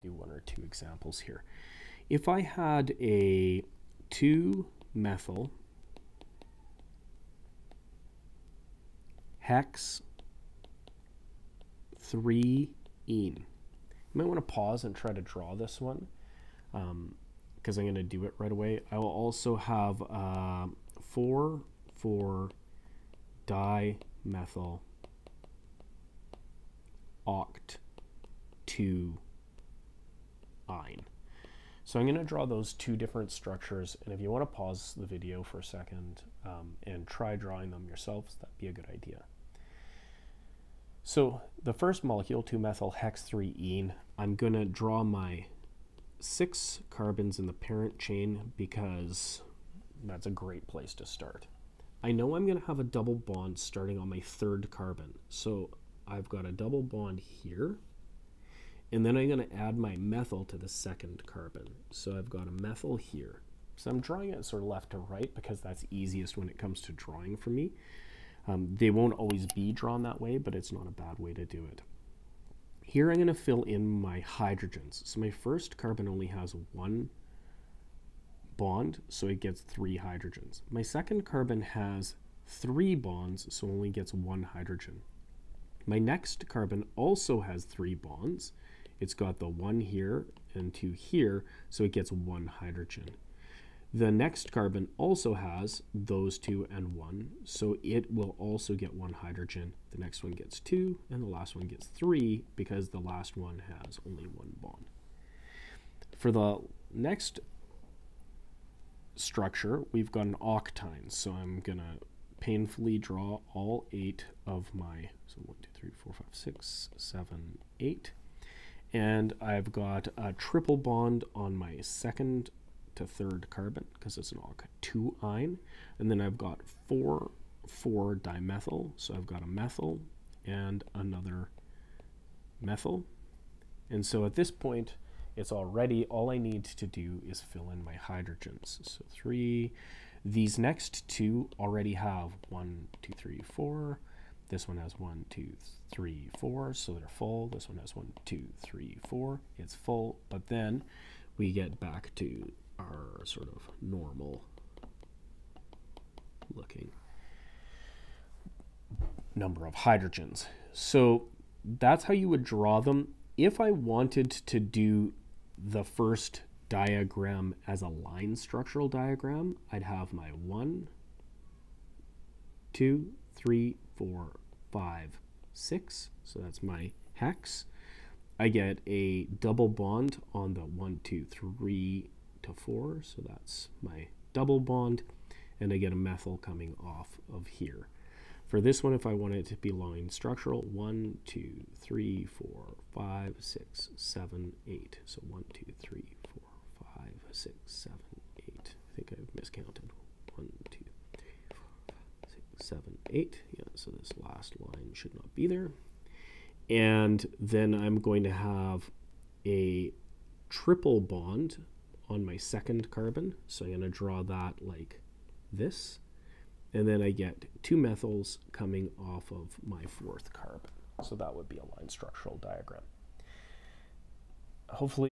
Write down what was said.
do one or two examples here. If I had a 2-methyl hex 3-ene. You might want to pause and try to draw this one because I'm going to do it right away. I will also have 4,4-dimethyl oct 2-ine. So I'm going to draw those two different structures, and if you want to pause the video for a second and try drawing them yourselves, that'd be a good idea. So the first molecule, 2-methyl hex 3-ene, I'm going to draw my 6 carbons in the parent chain because that's a great place to start. I know I'm going to have a double bond starting on my 3rd carbon. So I've got a double bond here, and then I'm going to add my methyl to the 2nd carbon. So I've got a methyl here. So I'm drawing it sort of left to right because that's easiest when it comes to drawing for me. They won't always be drawn that way, but it's not a bad way to do it. Here I'm going to fill in my hydrogens. So my first carbon only has 1 bond, so it gets 3 hydrogens. My second carbon has 3 bonds, so only gets 1 hydrogen. My next carbon also has 3 bonds. It's got the 1 here and 2 here, so it gets 1 hydrogen. The next carbon also has those 2 and 1, so it will also get 1 hydrogen. The next one gets 2, and the last one gets 3, because the last one has only 1 bond. For the next structure, we've got an octyne, so I'm going to painfully draw all 8 of my, so 1, 2, 3, 4, 5, 6, 7, 8. And I've got a triple bond on my 2nd to 3rd carbon because it's an oct-2-ine, and then I've got 4,4-dimethyl, so I've got a methyl and another methyl. And so at this point it's all ready. All I need to do is fill in my hydrogens. So 3. These next 2 already have 1, 2, 3, 4. This one has 1, 2, 3, 4, so they're full. This one has 1, 2, 3, 4. It's full, but then we get back to our sort of normal looking number of hydrogens. So that's how you would draw them. If I wanted to do the first diagram as a line structural diagram, I'd have my 1, 2, 3, 4, 5, 6. So that's my hex. I get a double bond on the 1, 2, 3 to 4, so that's my double bond, and I get a methyl coming off of here. For this one, if I want it to be line structural, 1, 2, 3, 4, 5, 6, 7, 8. So 1, 2, 3, 4, 5, 6, 7, 8. I think I've miscounted. 1, 2, 3, 4, 5, 6, 7, 8. Yeah, so this last line should not be there. And then I'm going to have a triple bond on my 2nd carbon, so I'm going to draw that like this, and then I get 2 methyls coming off of my 4th carbon. So that would be a line structural diagram. Hopefully